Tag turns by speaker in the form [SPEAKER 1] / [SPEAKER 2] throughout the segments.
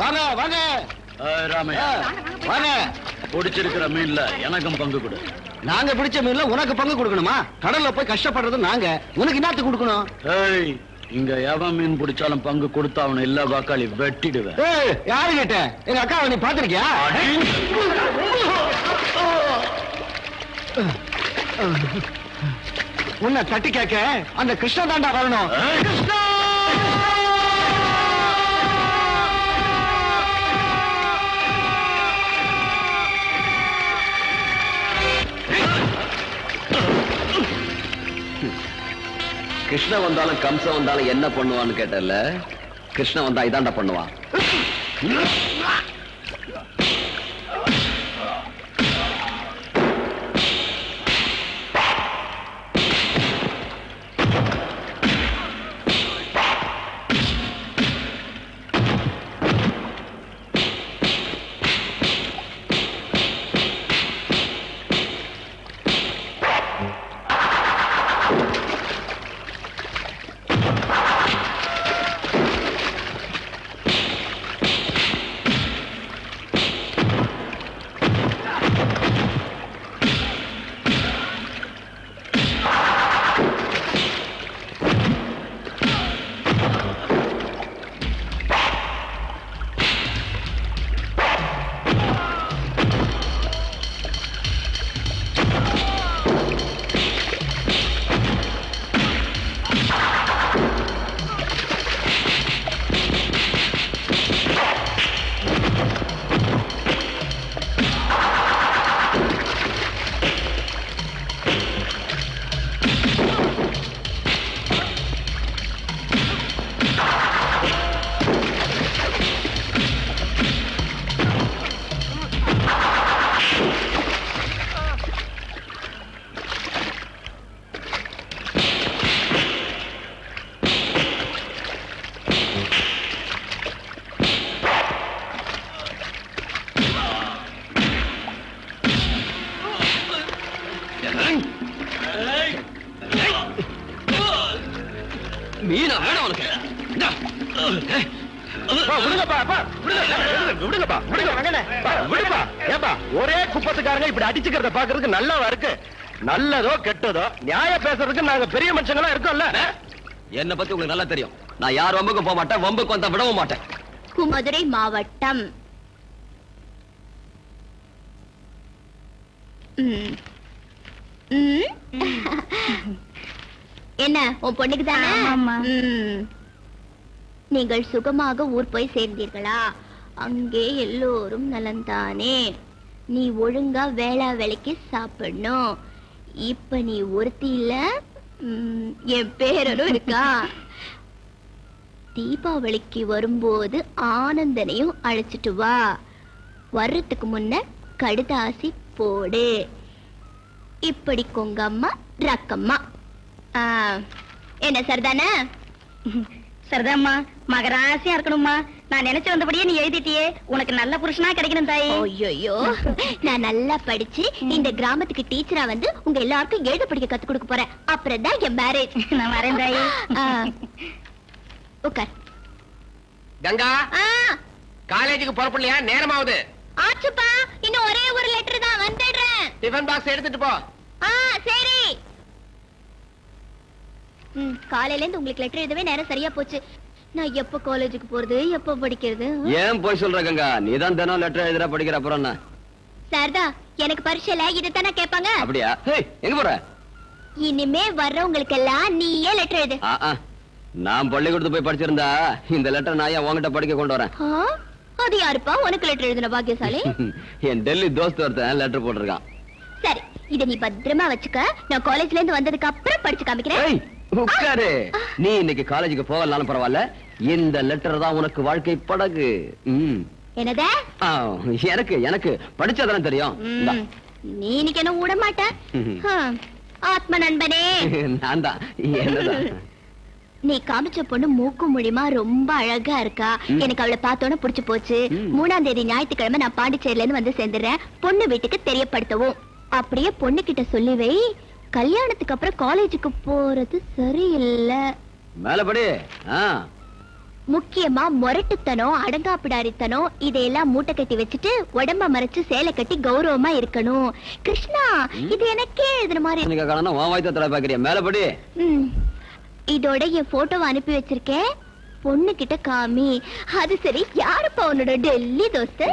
[SPEAKER 1] வாங்க வாங்க
[SPEAKER 2] ராமையா,
[SPEAKER 1] வாங்க.
[SPEAKER 2] பிடிச்சிருக்கிற மீன்ல எனக்கும் பங்கு கொடு.
[SPEAKER 1] நாங்க பிடிச்ச மீன்ல உனக்கு பங்கு கொடுக்கணுமா? கடல்ல போய் கஷ்டப்படுறது நாங்க, உனக்கு என்னத்துக்கு கொடுக்கணும்?
[SPEAKER 2] ஏய், இங்க எவன் மீன் பிடிச்சாலும் பங்கு கொடுத்தா அவனை எல்லா வாக்காளி வெட்டிடுவேன்.
[SPEAKER 1] யாரு கேட்ட? எங்க அக்காவை நீ பாத்திருக்கியா? உன்னை தட்டி கேட்க அந்த கிருஷ்ணா தாண்டா வரணும். கிருஷ்ணா!
[SPEAKER 3] கிருஷ்ண வந்தாலும் கம்சம் வந்தாலும் என்ன பண்ணுவான்னு கேட்டல, கிருஷ்ண வந்தா இதாண்டா பண்ணுவான். மீனா வேணும் உனக்கு.
[SPEAKER 1] ஒரே குப்பத்துக்காரங்க இப்படி அடிச்சுக்கிறத பாக்குறதுக்கு நல்லாவா இருக்கு? நல்லதோ கெட்டதோ நியாய பேசுறதுக்கு நாங்க பெரிய மனுஷங்களா இருக்கோம்ல.
[SPEAKER 3] என்ன பத்தி உங்களுக்கு நல்லா தெரியும். நான் யார் வம்புக்கும் போக மாட்டேன், வம்புக்கு வந்தா விடவும் மாட்டேன்.
[SPEAKER 4] மதுரை மாவட்டம். என்ன உன் பொண்ணுக்கு தானே? நீங்கள் சுகமாக ஊர் போய் சேர்ந்தீர்களா? அங்கே எல்லோரும் நலந்தானே? நீ ஒழுங்கா வேளா வேலைக்கு சாப்பிடணும். இப்ப நீ ஒருத்தி இல்ல, என் பேரனும் இருக்கா. தீபாவளிக்கு வரும்போது ஆனந்தனையும் அழைச்சிட்டு வா. வர்றதுக்கு முன்ன கடுதாசி போடு. இப்படி கொங்கம்மா ரக்கம்மா. என்ன சரிதானே?
[SPEAKER 5] சரிதாம்மா. மகராசியா இருக்கணும்மா. நான் நினைச்சு வந்தபடியே நீ எழுதிட்டியே. உனக்கு நல்ல புருஷனா கிடைக்கணும் தாயி.
[SPEAKER 4] ஐயோ, நான் நல்லா படிச்சு இந்த கிராமத்துக்கு டீச்சரா வந்து உங்க எல்லாருக்கும் எழுத படிக்க கத்து கொடுக்க போறேன். அப்புறம் தான் என் மேரேஜ்.
[SPEAKER 5] நான் வரேன் தாயி.
[SPEAKER 4] உட்கார்.
[SPEAKER 1] கங்கா, காலேஜுக்கு புறப்படலையா? நேரமாவது.
[SPEAKER 4] ஆச்சுப்பா, இன்னும் ஒரே ஒரு லெட்டர் தான், வந்துடுறேன்.
[SPEAKER 1] டிஃபன் பாக்ஸ் எடுத்துட்டு போ.
[SPEAKER 4] சரி. காலையில இருந்து உங்களுக்கு லெட்டர் எழுதவே நேரம் சரியா போச்சு. நான் எப்ப காலேஜுக்கு போறது, எப்ப படிக்கிறது?
[SPEAKER 3] ஏன் போய் சொல்ற கங்கா? நீதான் தினம் லெட்டர் எழுதுற, படிக்கிற. அப்புறம் என்ன?
[SPEAKER 4] சாரதா, எனக்கு பரீட்சையில இதைத்தானே கேட்பாங்க.
[SPEAKER 3] அப்படியா? எங்க போற?
[SPEAKER 4] இனிமே வர்றவங்களுக்கு எல்லாம் நீயே லெட்டர் எழுது.
[SPEAKER 3] நான் பள்ளிக்கூடத்து போய் படிச்சிருந்தா இந்த லெட்டர் நான் ஏன் உங்ககிட்ட படிக்க கொண்டு வரேன்?
[SPEAKER 4] அது யாருப்பா உனக்கு லெட்டர் எழுதின பாக்கியசாலி?
[SPEAKER 3] என் டெல்லி தோஸ்து ஒருத்தன் லெட்டர் போட்டிருக்கான்.
[SPEAKER 4] சரி, இத நீ பத்திரமா வச்சுக்க. நான் காலேஜ்ல இருந்து வந்ததுக்கு அப்புறம் படிச்சு காமிக்கிறேன்.
[SPEAKER 3] உட்காரு. நீ இன்னைக்கு காலேஜுக்கு போகலாலும் பரவாயில்ல, இந்த லெட்டர் தான் உனக்கு வாழ்க்கை படகு.
[SPEAKER 4] என்னதா?
[SPEAKER 3] எனக்கு எனக்கு படிச்சதெல்லாம் தெரியும்.
[SPEAKER 4] நீ இன்னைக்கு என்ன விட மாட்ட. ஆத்ம நண்பனே,
[SPEAKER 3] நான் தான். என்னதான்
[SPEAKER 4] நீ காமிச்ச பொண்ணு மூக்கு மூலியமா ரொம்ப அழகா இருக்கா. எனக்கு அவளை பார்த்தோன்னு புடிச்சு போச்சு. 3ஆம் தேதி ஞாயிற்றுக்கிழமை நான் பாண்டிச்சேரியில இருந்து வந்து சேர்ந்துடுறேன். பொண்ணு வீட்டுக்கு தெரியப்படுத்தவும். அப்படியே பொண்ணு கிட்ட சொல்லி வை, கல்யாணத்துக்கு அப்புறம் காலேஜுக்கு போறது சரியில்லை.
[SPEAKER 3] மேலபடி.
[SPEAKER 4] முக்கியமா முரட்டுத்தனம் அடங்காப்பிடாரித்தனம் இதையெல்லாம் மூட்டை கட்டி வச்சுட்டு உடம்ப மறைச்சு சேலை கட்டி கௌரவமா இருக்கணும். கிருஷ்ணா, இது எனக்கே எழுதுன மாதிரி.
[SPEAKER 3] நீங்க காரணம் உன் வாய்த்த தலை பாக்குறியா? மேலபடி.
[SPEAKER 4] இதோட என் போட்டோவை அனுப்பி வச்சிருக்கேன், பொண்ணு கிட்ட காமி. அது சரி, யாருப்பா உன்னோட டெல்லி தோஸ்து?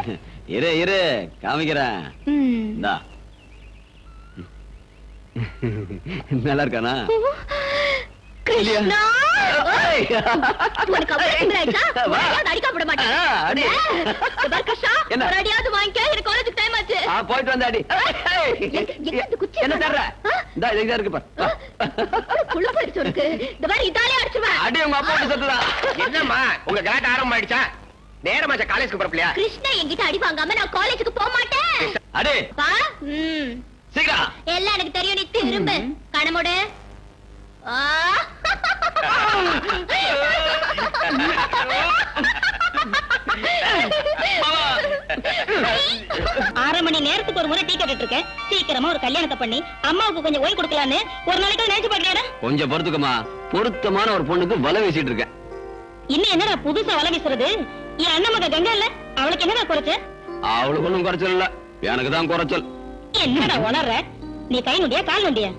[SPEAKER 3] இரு இரு காமிக்கிறேன். இந்தா. நல்லா இருக்கானா?
[SPEAKER 4] கிருஷ்ணா,
[SPEAKER 3] ஏய்.
[SPEAKER 4] உனக்கு அவ்வளவு திமிரு ஆயிடுச்சா? உன்னையாவது அடிக்காம விட மாட்டேன்.
[SPEAKER 3] அடி.
[SPEAKER 4] இங்க பாரு கிருஷ்ணா,
[SPEAKER 3] என்ன?
[SPEAKER 4] ஒரு அடியாவது வாங்கிக்க, எனக்கு காலேஜுக்கு டைம் ஆச்சு.
[SPEAKER 3] போயிட்டு வந்த அடி.
[SPEAKER 4] எங்க இந்த குச்சி?
[SPEAKER 3] என்ன தர்ற? இந்தா இதுதான் இருக்கு பாரு.
[SPEAKER 4] புள்ள போயிடுச்சு உனக்கு. இந்த மாதிரி இதாலே அடிச்சுவேன்.
[SPEAKER 3] அடி உங்க அப்பா வந்து சத்துதா.
[SPEAKER 1] என்னம்மா உங்க கலாட்ட ஆரம்பம் ஆயிடுச்சா? நேரமாச்சா காலேஜ்க்கு பரப்பலையா?
[SPEAKER 4] கிருஷ்ணா என்கிட்ட அடி வாங்காம நான் காலேஜுக்கு போக மாட்டேன்.
[SPEAKER 3] அடி
[SPEAKER 4] பா,
[SPEAKER 3] சீக்கிரம்.
[SPEAKER 4] எல்லாம் எனக்கு தெரியும், நீ திரும்ப கணமுடு.
[SPEAKER 5] அரை மணி நேரத்துக்கு ஒரு முறை டீ கேட்டுட்டு இருக்கேன். சீக்கிரமா ஒரு கல்யாணத்தை பண்ணி அம்மாவுக்கு கொஞ்சம் ஓய்வு கொடுக்கலான்னு ஒரு நாளைக்கு நினைச்சு பாக்கலையா?
[SPEAKER 3] கொஞ்சம் பொறுத்துக்குமா, பொருத்தமான ஒரு பொண்ணுக்கு வலை வீசிட்டு இருக்கேன்.
[SPEAKER 5] இன்னும் என்னடா புதுசா வலை வீசுறது? என் அண்ணன் மக கங்கா இல்ல, அவளுக்கு என்னடா குறைச்ச?
[SPEAKER 3] அவளுக்கு ஒண்ணும் குறைச்சல் இல்ல, எனக்கு தான் குறைச்சல்.
[SPEAKER 5] என்னடா உளற? நீ கை நொண்டியா கால் நொண்டியா?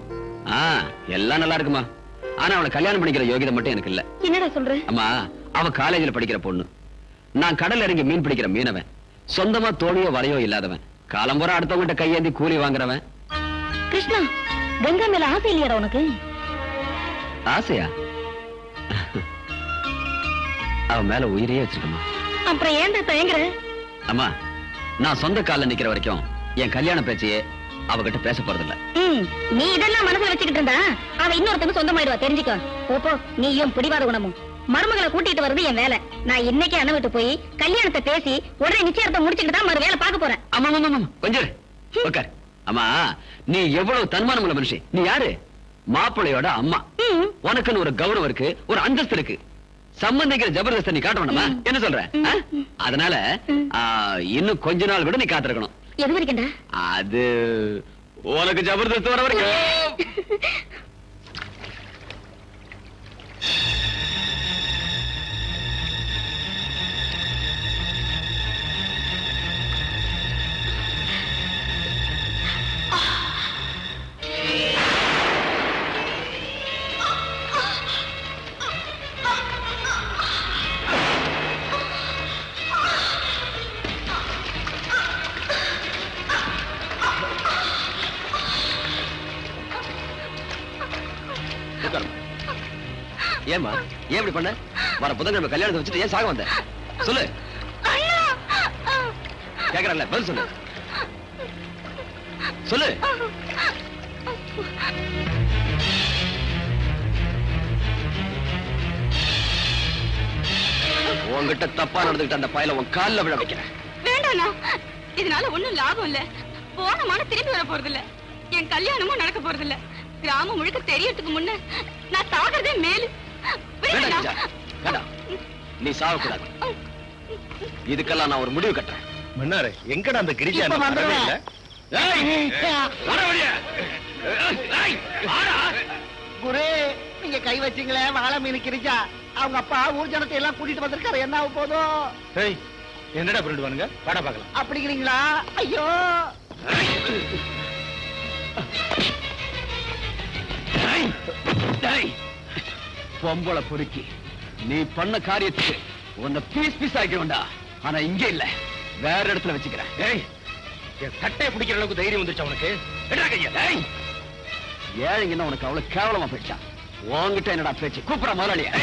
[SPEAKER 3] எல்லாம் நல்லா இருக்குமா, ஆனா அவளை கல்யாணம் பண்ணிக்கிற யோகிதை மட்டும் எனக்கு இல்ல.
[SPEAKER 5] என்னடா சொல்ற?
[SPEAKER 3] அம்மா, அவ காலேஜ்ல படிக்கிற பொண்ணு, நான் கடல் இறங்கி மீன் பிடிக்கிற மீனவன், சொந்தமா தோணியோ வரையோ இல்லாதவன், காலம்புற அடுத்தவங்கிட்ட கையேந்தி கூலி வாங்குறவன்.
[SPEAKER 5] கிருஷ்ணா, கங்கா மேல ஆசை இல்லையாடா உனக்கு?
[SPEAKER 3] ஆசையா? அவ மேல உயிரையே வச்சிருக்கமா.
[SPEAKER 5] அப்புறம் ஏன்டா தயங்குற?
[SPEAKER 3] அம்மா, நான் சொந்த கால்ல நிக்கிற வரைக்கும் என் கல்யாண பேச்சையே அவகிட்ட பேச போறதில்ல.
[SPEAKER 5] நீ இதெல்லாம் மனசுல வச்சுக்கிட்டு இருந்தா அவ இன்னொருத்தங்க சொந்தமாயிடுவா, தெரிஞ்சுக்கோ. போப்போ, நீயும் பிடிவாத குணமும். மருமகளை கூட்டிட்டு வர்றது என் வேலை. நான் இன்னைக்கு அண்ணன் விட்டு போய் கல்யாணத்தை பேசி உடனே நிச்சயத்தை முடிச்சுட்டு தான் மறு வேலை பார்க்க போறேன்.
[SPEAKER 3] ஆமா கொஞ்சம் உட்கார். அம்மா, நீ எவ்வளவு தன்மானம் உள்ள மனுஷன். நீ யாரு? மாப்பிள்ளையோட அம்மா. உனக்குன்னு ஒரு கௌரவம் இருக்கு, ஒரு அந்தஸ்து இருக்கு. சம்பந்திக்கிற ஜபர்தஸ்த நீ காட்ட வேண்டாமா? என்ன சொல்ற? அதனால இன்னும் கொஞ்ச நாள் கூட நீ காத்திருக்கணும்.
[SPEAKER 5] எது வரைக்கண்டா?
[SPEAKER 3] அது உனக்கு ஜபர்தஸ்த் வர வரைக்கும். ஏமா, ஏன் இப்படி பண்ண? வர புதன்கிழமை கல்யாணத்தை வச்சுட்டு ஏன் சாக வந்த? சொல்லு. கேக்குறல்ல, பதில் சொல்லு. சொல்லு. உன்கிட்ட தப்பா நடந்துகிட்ட அந்த பயல உன் கால்ல விழ வைக்கிறேன்.
[SPEAKER 6] வேண்டாண்ணா, இதனால ஒண்ணும் லாபம் இல்ல. போனமான திரும்பி வர போறது இல்ல. என் கல்யாணமும் நடக்க போறது இல்ல. கிராமம் முழுக்க தெரியறதுக்கு முன்ன நான் சாகிறதே மேலு.
[SPEAKER 3] நீ சாகக்கூடாது. இதுக்கெல்லாம் நான் ஒரு முடிவு கட்டுறேன்.
[SPEAKER 1] மன்னாரு, எங்கடா அந்த கிரிஜா?
[SPEAKER 7] குரு, நீங்க கை வச்சீங்களே வாழை மீன் கிரிஜா, அவங்க அப்பா ஊர் ஜனத்தை எல்லாம் கூட்டிட்டு வந்திருக்காரு. என்ன ஆக போதும்?
[SPEAKER 1] என்னடா பண்ணிடுவானுங்க? வாடா பாக்கலாம்.
[SPEAKER 7] அப்படிங்கிறீங்களா? ஐயோ,
[SPEAKER 3] பொம்பளை பொறுக்கி, நீ பண்ண காரியத்துக்கு உன்னை பீஸ் பீஸ் ஆக்கிடும்டா. ஆனா இங்க இல்ல, வேற இடத்துல வச்சுக்கிறேன்.
[SPEAKER 1] என் சட்டையை பிடிக்கிற அளவுக்கு தைரியம் வந்துருச்சு அவனுக்கு.
[SPEAKER 3] ஏழைங்கன்னா உனக்கு அவ்வளவு கேவலமா போயிடுச்சா? உன்கிட்ட என்னடா பேச்சு? கூப்பிட முதலாளியா?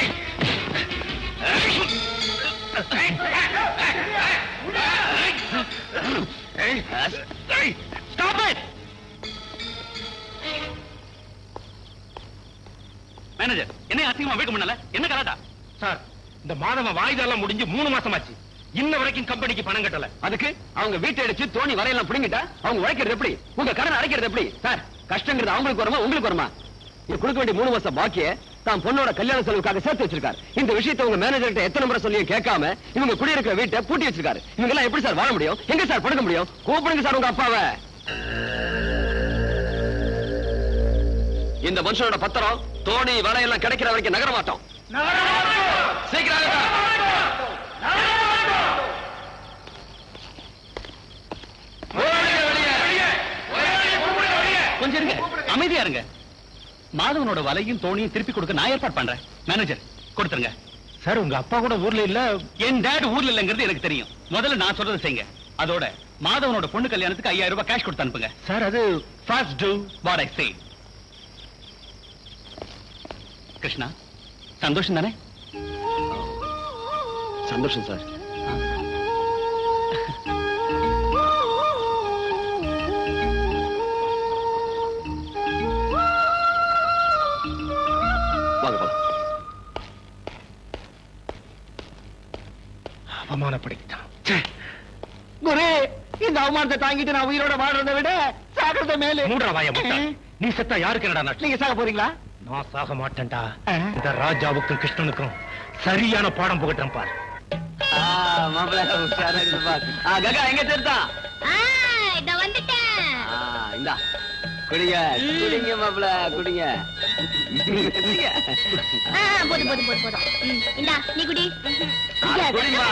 [SPEAKER 2] மேனேஜர், என்ன அசிங்கமா வைக்க முடியல? என்ன கலாட்டா?
[SPEAKER 1] சார், இந்த மாதம் வாய்தெல்லாம் முடிஞ்சு 3 மாசமாச்சு. இன்ன வரைக்கும் கம்பெனிக்கு பணம் கட்டல.
[SPEAKER 3] அதுக்கு அவங்க வீட்டை அடிச்சு தோணி வரையெல்லாம் பிடிங்கிட்டா அவங்க உழைக்கிறது எப்படி? உங்க கடன் அடைக்கிறது எப்படி? சார், கஷ்டங்கிறது அவங்களுக்கு வருமா உங்களுக்கு வருமா? இது கொடுக்க வேண்டிய 3 மாசம் பாக்கிய தான் பொண்ணோட கல்யாண செலவுக்காக சேர்த்து வச்சிருக்காரு. இந்த விஷயத்தை உங்க மேனேஜர் கிட்ட எத்தனை முறை சொல்லியும் கேட்காம இவங்க குடியிருக்கிற வீட்டை பூட்டி வச்சிருக்காரு. இவங்க எல்லாம் எப்படி சார் வாழ முடியும்? எங்க சார் படுக்க முடியும்? கூப்பிடுங்க சார் உங்க அப்பாவை. இந்த மனுஷனோட பத்திரம் தோணி வலையெல்லாம் கிடைக்கிற வரைக்கும் நகர மாட்டோம். சீக்கிரம் உட்காருங்க. மாதவனோட வலையும் தோணியும் திருப்பி கொடுக்க நான் ஏற்பாடு பண்றேன். மேனேஜர் கொடுத்துருங்க.
[SPEAKER 1] சார் உங்க அப்பா கூட ஊர்ல இல்ல.
[SPEAKER 3] என் டேட் ஊர்ல இல்லங்கிறது எனக்கு தெரியும். முதல்ல நான் சொல்றதை செய்யுங்க. அதோட மாதவனோட பொண்ணு கல்யாணத்துக்கு 5000 ரூபாய் கேஷ் கொடுத்து அனுப்புங்க.
[SPEAKER 1] சார் அது
[SPEAKER 3] First do what I say. Krishna, சந்தோஷம் தானே?
[SPEAKER 2] சந்தோஷம் சார்.
[SPEAKER 3] வாங்க போலாம்.
[SPEAKER 1] அவமானப்படுத்திட்டான்.
[SPEAKER 7] குரு இந்த அவமானத்தை தாங்கிட்டு நான் உயிரோட வாழ்றதை விட சாகிறத மேலே.
[SPEAKER 1] மூன்றா வாய முட்டா. நீ செத்தா யாருக்கு என்னடா நஷ்டம்?
[SPEAKER 7] நீங்க சாக போறீங்களா?
[SPEAKER 1] நான் சாக மாட்டேன்டா. இந்த ராஜாவுக்கும் கிருஷ்ணனுக்கும் சரியான பாடம் புகட்டுறேன் பார்.
[SPEAKER 3] மாப்பிள்ள உஷாரா இருந்து பாரு. கங்கா எங்க சேர்த்தா?
[SPEAKER 4] இத வந்துட்டேன்.
[SPEAKER 3] இந்தா குடிங்க குடிங்க மாப்பிள்ள குடிங்க.
[SPEAKER 4] போதும் போதும் போதும் போதும். இந்தா நீ குடி.
[SPEAKER 3] குடிமா.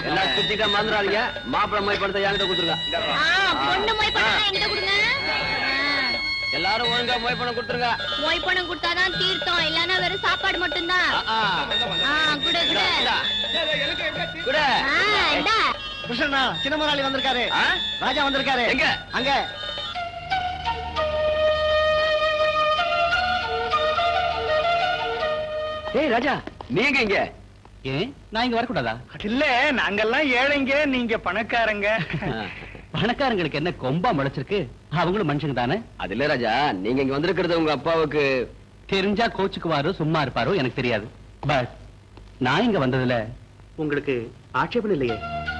[SPEAKER 3] எல்லாம் சுத்திட்டா மறந்துடாதீங்க. மாப்பிள்ள மொய் படத்தை என்கிட்ட கொடுத்துருங்க.
[SPEAKER 4] பொண்ணு மொய் பணம் என்கிட்ட கொடுங்க.
[SPEAKER 3] எல்லாரும் ஒழுங்கா மொய் பணம் கொடுத்துருங்க.
[SPEAKER 4] மொய் பணம் கொடுத்தாதான் தீர்த்தம், இல்லன்னா வெறும் சாப்பாடு மட்டும்தான். குடு குடு.
[SPEAKER 3] குடு.
[SPEAKER 4] இந்தா.
[SPEAKER 7] கிருஷ்ணா சின்ன முதலாளி வந்திருக்காரு. ராஜா வந்திருக்காரு.
[SPEAKER 3] எங்க?
[SPEAKER 7] அங்க.
[SPEAKER 3] ஏய் ராஜா, நீங்க இங்க? ஏன் நான் இங்க வரக்கூடாதா?
[SPEAKER 1] இல்ல நாங்கெல்லாம் ஏழைங்க, நீங்க பணக்காரங்க.
[SPEAKER 3] பணக்காரங்களுக்கு என்ன கொம்பா முளைச்சிருக்கு? அவங்களும் மனுஷங்க தானே. அது இல்ல ராஜா, நீங்க இங்க வந்திருக்கிறது உங்க அப்பாவுக்கு தெரிஞ்சா கோச்சுக்குவாரோ சும்மா இருப்பாரோ எனக்கு தெரியாது. பட் நான் இங்க வந்ததுல உங்களுக்கு ஆட்சேபம் இல்லையே.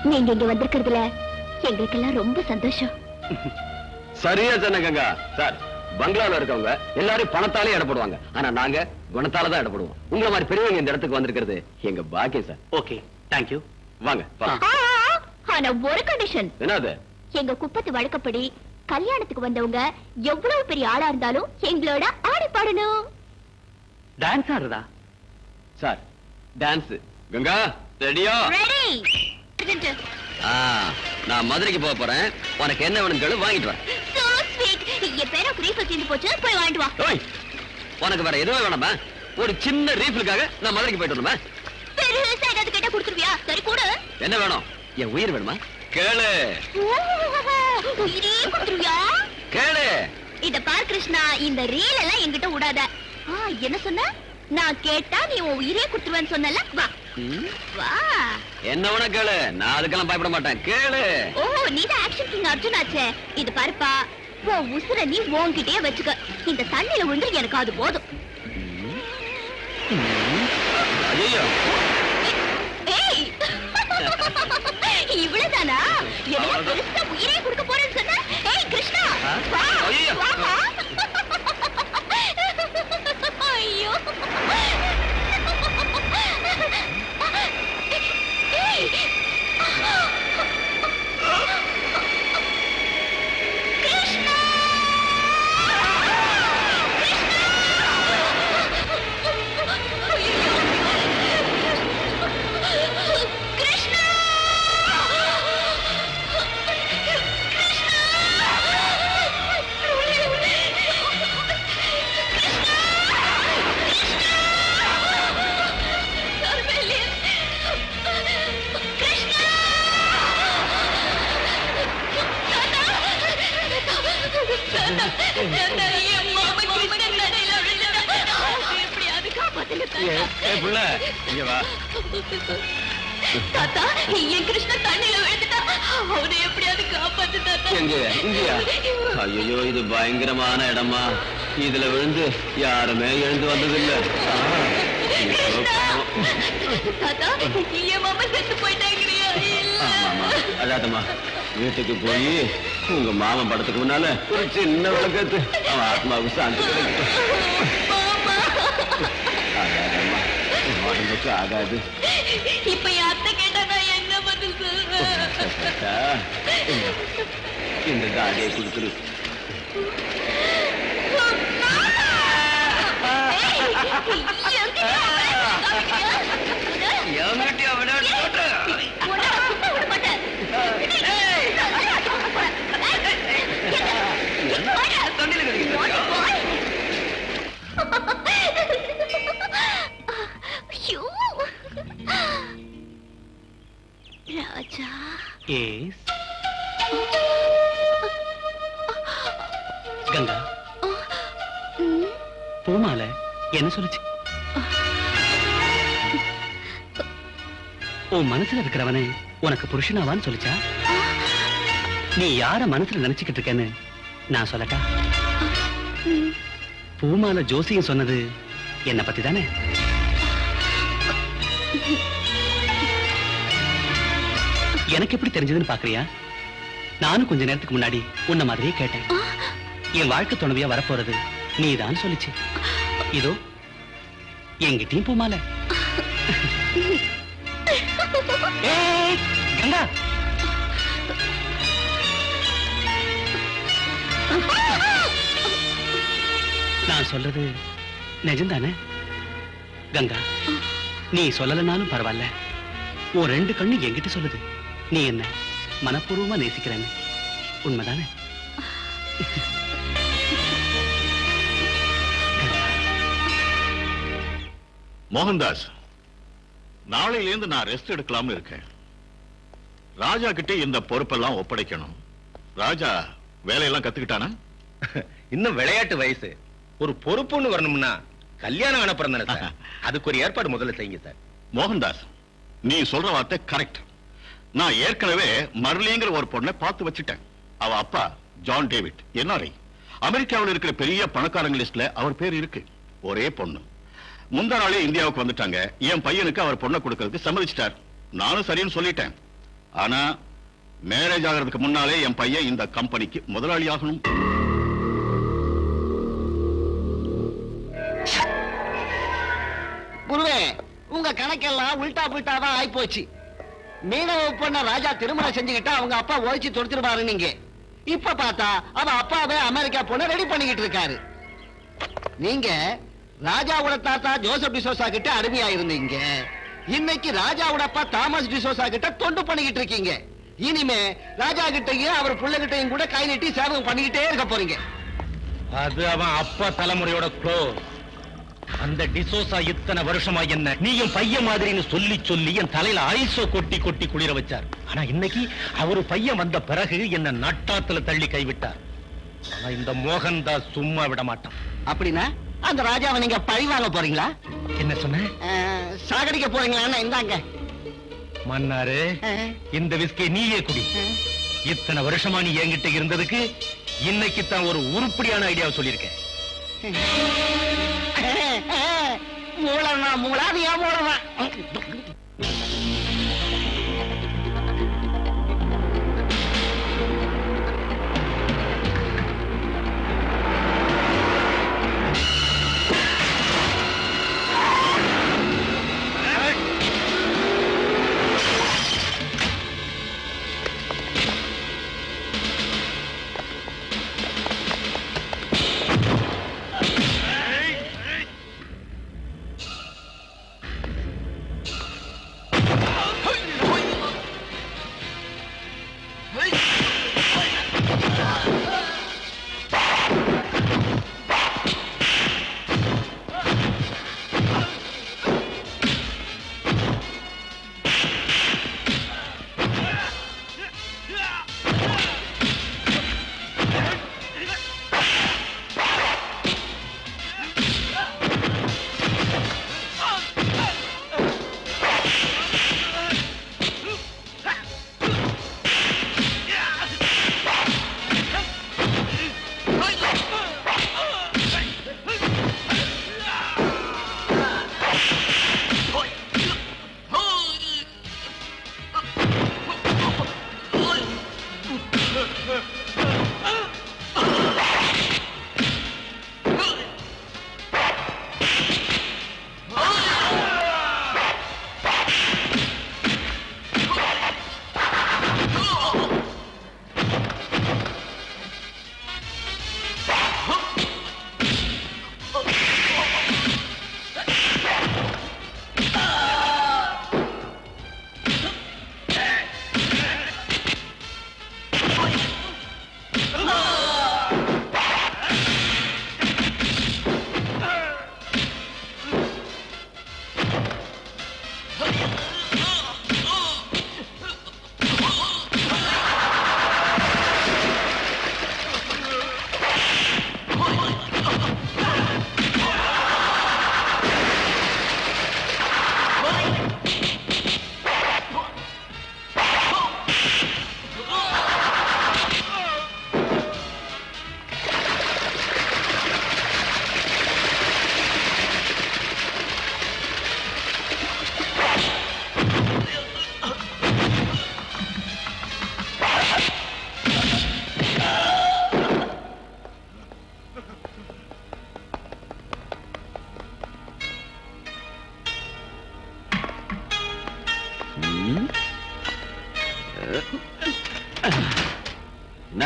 [SPEAKER 4] நீங்க இங்க வந்திருக்கிறதுல எங்களுக்கெல்லாம் ரொம்ப சந்தோஷம்.
[SPEAKER 3] சரியா சொன்ன கங்கா. சார், பங்களால இருக்கவங்க எல்லாரும் பணத்தாலே இடப்படுவாங்க. ஆனா நாங்க குணத்தால தான் இடப்படுவோம். உங்களை மாதிரி பெரியவங்க இந்த இடத்துக்கு வந்திருக்கிறது எங்க பாக்கியம் சார்.
[SPEAKER 1] Okay, thank you.
[SPEAKER 3] வாங்க.
[SPEAKER 4] ஆனா ஒரு கண்டிஷன்.
[SPEAKER 3] என்னது?
[SPEAKER 4] எங்க குப்பத்து வழக்கப்படி கல்யாணத்துக்கு வந்தவங்க எவ்வளவு பெரிய ஆளா இருந்தாலும் எங்களோட ஆடி பாடணும்.
[SPEAKER 3] டான்ஸ் ஆடுறதா? Sir, dance. கங்கா ரெடியா?
[SPEAKER 4] ரெடி.
[SPEAKER 3] நான் மதுரைக்கு போக போறேன். உனக்கு என்ன வேணும் கேளு, வாங்கிட்டு வரேன்.
[SPEAKER 4] So sweet. என் பேர ரீஃபில் தீர்ந்து போச்சு, போய் வாங்கிட்டு வா.
[SPEAKER 3] ஓய், உனக்கு வேற எதுவும் வேணாமா? ஒரு சின்ன ரீஃபிலுக்காக நான் மதுரைக்கு போயிட்டு வரணுமா?
[SPEAKER 4] பெருசா ஏதாவது கேட்டா கொடுத்துருவியா? சரி கொடு.
[SPEAKER 3] என்ன வேணும்? என் உயிர் வேணுமா? கேளு.
[SPEAKER 4] உயிரே கொடுத்துருவியா?
[SPEAKER 3] கேளு.
[SPEAKER 4] இத பார் கிருஷ்ணா, இந்த ரீல் எல்லாம் என்கிட்ட விடாத. என்ன சொன்ன? நான் கேட்டா நீ உன் உயிரே கொடுத்துருவேன்னு சொன்னல. வா வா.
[SPEAKER 3] என்ன வேணா கேளு, நான் அதுக்கெல்லாம் பயப்பட மாட்டேன். கேளு.
[SPEAKER 4] ஓ, நீ தான் ஆக்ஷன் கிங் அர்ஜுனாச்சே. இது பாருப்பா, உன் உசுர நீ உன்கிட்டயே வச்சுக்க. இந்த தண்ணியில விழுந்து எனக்கு அது போதும்.
[SPEAKER 3] ஐயோ,
[SPEAKER 4] ஏய், இவ்வளவுதானா? எவ்வளவு பெருசா உயிரே கொடுக்க போறேன்னு சொன்ன? ஏய் கிருஷ்ணா, வா
[SPEAKER 3] ஐயோ.
[SPEAKER 4] வாமா. ஐயோ. ஏய். கிருஷ்ணா! கிருஷ்ணா!
[SPEAKER 3] புள்ள இங்க வா.
[SPEAKER 6] தாத்தா, என் கிருஷ்ண தண்ணியில விழுந்துட்டா. அவனை எப்படியாவது காப்பாத்து தாத்தா.
[SPEAKER 3] எங்க? இங்கயா? ஐயோ, இது பயங்கரமான இடமா. இதுல விழுந்து யாருமே எழுந்து வந்ததில்ல.
[SPEAKER 6] தாத்தா, என் மாமா செத்து போயிட்டாங்கறியா?
[SPEAKER 3] ஆமாமா, அதாதம்மா. வீட்டுக்கு போய் உங்க மாமன் படத்துக்கு முன்னால ஒரு சின்ன விளக்கத்து அவன் ஆத்மாவுக்கு சாந்தி கிடைக்கும். ஆகாதம்மா, உடம்புக்கு ஆகாது.
[SPEAKER 6] இப்ப என் அத்தை கேட்டா நான் என்ன பதில் சொல்றேன்?
[SPEAKER 3] இந்த தாடியை கொடுத்துரு.
[SPEAKER 4] உன்னை விட மாட்டேன்.
[SPEAKER 8] எஸ் கங்கா பூமால என்ன சொல்லுச்சு? உன் மனசுல இருக்கிறவனே உனக்கு புருஷனாவான்னு சொல்லிச்சா? நீ யார மனசுல நினைச்சுக்கிட்டு இருக்கேன்னு நான் சொல்லட்டா? பூமால ஜோசியம் சொன்னது என்ன பத்தி தானே? எனக்கு எப்படி தெரிஞ்சதுன்னு பாக்குறியா? நானும் கொஞ்ச நேரத்துக்கு முன்னாடி உன்ன மாதிரியே கேட்டேன். என் வாழ்க்கை துணைவியா வரப்போறது நீதான் சொல்லிச்சு. இதோ எங்கிட்டயும் பூமால. ஏய், கங்கா நான் சொல்றது நிஜம்தானே? கங்கா நீ சொல்லலனாலும் பரவாயில்ல, உன் 2 கண்ணு என்கிட்ட சொல்லுது நீ என்ன மனப்பூர்வமா நேசிக்கிறேன்னு. உண்மைதானே?
[SPEAKER 9] மோகன்தாஸ், நாளையிலேருந்து நான் ரெஸ்ட் எடுக்கலாம்னு இருக்கேன். ராஜா கிட்ட இந்த பொறுப்பெல்லாம் ஒப்படைக்கணும். ராஜா வேலையெல்லாம் கத்துக்கிட்டானா?
[SPEAKER 1] இன்னும் விளையாட்டு வயசு. ஒரு பொறுப்புன்னு வரணும்னா கல்யாணம் அனுப்புறேன் தானே சார். அதுக்கு ஒரு ஏற்பாடு முதல்ல செய்யுங்க சார்.
[SPEAKER 9] மோகன்தாஸ், நீ சொல்ற வார்த்தை கரெக்ட். நான் ஏற்கனவே மர்லிங்கிற ஒரு பொண்ணை பார்த்து வச்சுட்டேன். அவ அப்பா ஜான் டேவிட் NRI. அமெரிக்காவில் இருக்கிற பெரிய பணக்காரங்க லிஸ்ட்ல அவர் பேர் இருக்கு. ஒரே பொண்ணு. முந்தா நாளே இந்தியாவுக்கு வந்துட்டாங்க. என் பையனுக்கு அவர் பொண்ணை கொடுக்கறதுக்கு சம்மதிச்சிட்டார். நானும் சரின்னு சொல்லிட்டேன். ஆனா மேரேஜ் ஆகிறதுக்கு முன்னாலே என் பையன் இந்த கம்பெனிக்கு முதலாளி ஆகணும்.
[SPEAKER 7] குருவே, உங்க கணக்கெல்லாம் உல்டா புல்டாவா ஆயிப்போச்சு. மீனவ பொண்ண ராஜா திருமணம் செஞ்சுக்கிட்டா அவங்க அப்பா ஒழிச்சு தொடுத்துருவாரு. நீங்க இப்ப பார்த்தா அவ அப்பாவே அமெரிக்கா பொண்ண ரெடி பண்ணிக்கிட்டு இருக்காரு. நீங்க ராஜாவோட தாத்தா ஜோசப் டிசோசா கிட்ட அடிமையா இருந்தீங்க. இன்னைக்கு ராஜாவோட அப்பா தாமஸ் டிசோசா கிட்ட தொண்டு பண்ணிக்கிட்டு இருக்கீங்க. இனிமே ராஜா கிட்டையும் அவர் பிள்ளைகிட்டையும் கூட கை நீட்டி சேவகம் பண்ணிக்கிட்டே இருக்க போறீங்க.
[SPEAKER 1] அது அவன் அப்பா தலைமுறையோட க்ளோஸ். அந்த டிசோசா இத்தனை வருஷமா என்ன நீயும் பையன் மாதிரின்னு சொல்லி சொல்லி என் தலையில ஐசோ கொட்டி கொட்டி குளிர வச்சார். ஆனா இன்னைக்கு அவரு பையன் வந்த பிறகு என்ன நட்டாத்துல தள்ளி கைவிட்டார். ஆனா இந்த மோகன்தாஸ் சும்மா விட மாட்டான்.
[SPEAKER 7] அப்படின்னா அந்த ராஜாவை நீங்க பழி வாங்க போறீங்களா?
[SPEAKER 1] என்ன சொன்ன?
[SPEAKER 7] சாகடிக்க போறீங்களா? இந்தாங்க
[SPEAKER 1] மன்னாரு, இந்த விஸ்கி நீயே குடி. இத்தனை வருஷமா நீ என்கிட்ட இருந்ததுக்கு இன்னைக்கு தான் ஒரு உருப்படியான ஐடியாவை சொல்லியிருக்கேன்.
[SPEAKER 7] மூலனா மூலாதியா மூலனா.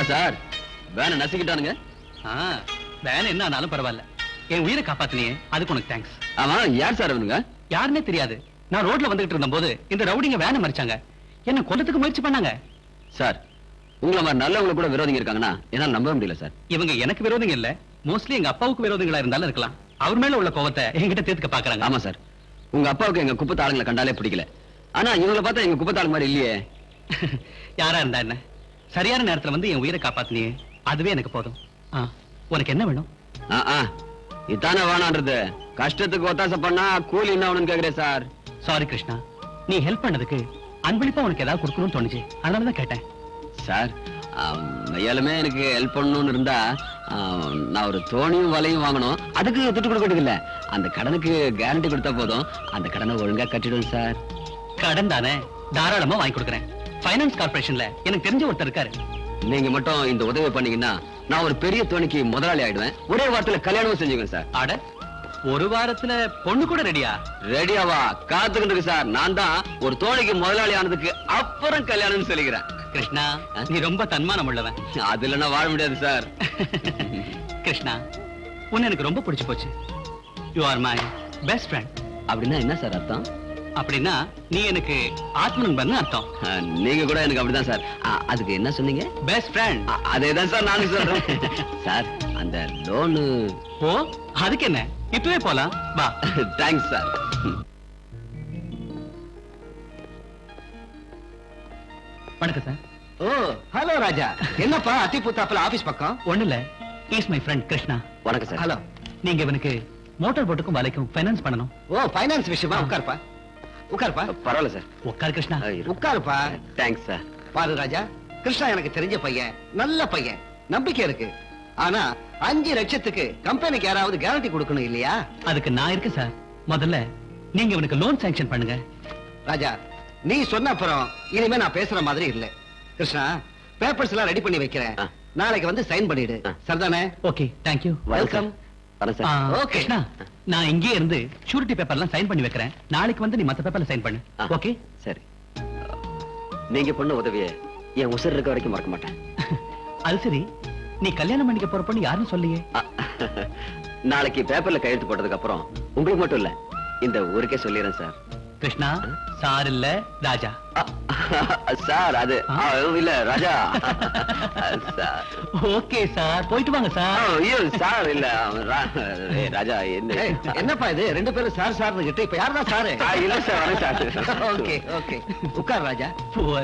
[SPEAKER 3] ஏன் சார் வேனை நசுக்கிட்டானுங்க?
[SPEAKER 8] வேன் என்ன ஆனாலும் பரவாயில்ல, என் உயிரை காப்பாத்தினியே அதுக்கு உனக்கு தேங்க்ஸ்.
[SPEAKER 3] ஆமா, யார் சார் அவனுங்க?
[SPEAKER 8] யாருன்னே தெரியாது. நான் ரோட்ல வந்துகிட்டு இருந்த போது இந்த ரவுடிங்க வேனை மறிச்சாங்க, என்ன கொல்லத்துக்கு முயற்சி பண்ணாங்க.
[SPEAKER 3] சார், உங்களை மாதிரி நல்லவங்க கூட விரோதிங்க இருக்காங்கன்னா என்னால நம்ப முடியல சார்.
[SPEAKER 8] இவங்க எனக்கு விரோதிங்க இல்ல, மோஸ்ட்லி எங்க அப்பாவுக்கு விரோதிகளா இருந்தாலும் இருக்கலாம். அவர் மேல உள்ள கோவத்தை என்கிட்ட தீர்த்துக்க பாக்குறாங்க.
[SPEAKER 3] ஆமா சார், உங்க அப்பாவுக்கு எங்க குப்பத்து ஆளுங்களை கண்டாலே பிடிக்கல. ஆனா இவங்களை பார்த்தா எங்க குப்பத்து ஆளு மாதிரி இல்லையே.
[SPEAKER 8] யாரா இருந்தா என்ன, சரியான நேரத்துல வந்து என் உயிரை காப்பாத்தினியே அதுவே எனக்கு போதும். உனக்கு என்ன வேணும்?
[SPEAKER 3] இதானே வேணான்றது. கஷ்டத்துக்கு ஒத்தாசை பண்ணா கூலி என்ன வேணும்னு கேக்குறேன் சார்.
[SPEAKER 8] சாரி கிருஷ்ணா, நீ ஹெல்ப் பண்ணதுக்கு அன்பளிப்பா உனக்கு ஏதாவது கொடுக்கணும்னு தோணுச்சு, அதனாலதான் கேட்டேன்.
[SPEAKER 3] சார், மையாலுமே எனக்கு ஹெல்ப் பண்ணணும்னு இருந்தா நான் ஒரு தோணியும் வலையும் வாங்கணும். அதுக்கு துட்டு கொடுக்கறது இல்ல, அந்த கடனுக்கு கேரண்டி கொடுத்தா போதும். அந்த கடனை ஒழுங்கா கட்டிடும் சார்.
[SPEAKER 8] கடன் தானே, தாராளமா வாங்கி கொடுக்குறேன். ஃபைனான்ஸ் கார்பரேஷன்ல எனக்கு தெரிஞ்ச ஒருத்தர் இருக்காரு.
[SPEAKER 3] நீங்க மட்டும் இந்த உதவி பண்ணீங்கன்னா நான் ஒரு பெரிய தோணிக்கு முதலாளி ஆயிடுவேன். ஒரே வாரத்துல கல்யாணமும் செஞ்சுக்கேன் சார்.
[SPEAKER 8] ஆட, ஒரு வாரத்துல பொண்ணு கூட ரெடியா?
[SPEAKER 3] ரெடியாவா? காத்துக்கிட்டு இருக்கு சார். நான் தான் ஒரு தோணிக்கு முதலாளி ஆனதுக்கு அப்புறம் கல்யாணம்னு சொல்லிக்கிறேன்.
[SPEAKER 8] கிருஷ்ணா, நீ ரொம்ப தன்மானம் உள்ளவன்.
[SPEAKER 3] அதுல நான் வாழ முடியாது சார்.
[SPEAKER 8] கிருஷ்ணா, உன்னை எனக்கு ரொம்ப பிடிச்சு போச்சு. You are my best friend.
[SPEAKER 3] அப்படின்னா என்ன சார் அர்த்தம்?
[SPEAKER 8] அப்படின்னா நீ எனக்கு ஆத்ம நண்பன் அர்த்தம்.
[SPEAKER 3] நீங்க கூட எனக்கு அப்படிதான் சார். அதுக்கு என்ன சொன்னீங்க?
[SPEAKER 8] Best friend.
[SPEAKER 3] அதேதான் சார் நானும் சொல்றேன். சார், அந்த லோனு.
[SPEAKER 8] ஓ, அதுக்கு என்ன, இப்பவே போலாம் வா.
[SPEAKER 3] Thanks sir.
[SPEAKER 8] வணக்கம் சார்.
[SPEAKER 7] ஓ, ஹலோ ராஜா. என்னப்பா அத்தி புத்தாப்புல ஆபீஸ் பக்கம்?
[SPEAKER 8] ஒண்ணு இல்ல, இஸ் மை ஃப்ரெண்ட் கிருஷ்ணா.
[SPEAKER 3] வணக்கம் சார்.
[SPEAKER 7] ஹலோ.
[SPEAKER 8] நீங்க இவனுக்கு மோட்டார் போட்டுக்கும் வலைக்கும் ஃபைனான்ஸ் பண்ணணும்.
[SPEAKER 7] ஓ, ஃபைனான்ஸ் விஷயமா? உட்காருப்பா, உட்காருப்பா.
[SPEAKER 3] பரவாயில்ல சார்.
[SPEAKER 8] உட்கார் கிருஷ்ணா.
[SPEAKER 7] உட்காருப்பா.
[SPEAKER 3] Thanks sir.
[SPEAKER 7] பாரு ராஜா, கிருஷ்ணா எனக்கு தெரிஞ்ச பையன், நல்ல பையன், நம்பிக்கை இருக்கு. ஆனா 5 லட்சத்துக்கு கம்பெனிக்கு யாராவது கேரண்டி கொடுக்கணும் இல்லையா?
[SPEAKER 8] அதுக்கு நான் இருக்கேன் சார். முதல்ல நீங்க இவனுக்கு லோன் சாங்ஷன் பண்ணுங்க.
[SPEAKER 7] ராஜா, நீ சொன்ன அப்புறம் இனிமே நான் பேசுற மாதிரி இல்ல. கிருஷ்ணா, பேப்பர்ஸ் எல்லாம் ரெடி பண்ணி வைக்கிறேன். நாளைக்கு வந்து சைன் பண்ணிடு. சரிதானே?
[SPEAKER 8] Okay, thank you.
[SPEAKER 7] Welcome.
[SPEAKER 8] Okay Krishna, நான் இங்கே இருந்து ஷூரிட்டி பேப்பர்லாம் சைன் பண்ணி வைக்கிறேன். நாளைக்கு வந்து நீ மத்த பேப்பர்ல சைன் பண்ணு. ஓகே
[SPEAKER 3] சரி. நீங்க பண்ண உதவியை என் உசுர் இருக்க வரைக்கும் மறக்க மாட்டேன்.
[SPEAKER 8] அது சரி, நீ கல்யாணம் பண்ணிக்க போற பொண்ணு யாருன்னு சொல்லியே.
[SPEAKER 3] நாளைக்கு பேப்பர்ல கையெழுத்து போட்டதுக்கு அப்புறம் உங்களுக்கு மட்டும் இல்ல, இந்த ஊருக்கே சொல்லிடுறேன் சார்.
[SPEAKER 8] கிருஷ்ணா, சார் இல்ல ராஜா.
[SPEAKER 3] சார், அது இல்ல ராஜா.
[SPEAKER 8] ஓகே சார், போயிட்டு வாங்க சார்.
[SPEAKER 3] ஐயோ சார், இல்ல ராஜா.
[SPEAKER 7] என்னப்பா இது, 2 பேரும் சார் சார் கிட்ட இப்ப யாருதான் சாரு?
[SPEAKER 3] இல்ல சார்.
[SPEAKER 7] ஓகே ஓகே, உட்கார் ராஜா.
[SPEAKER 8] Poor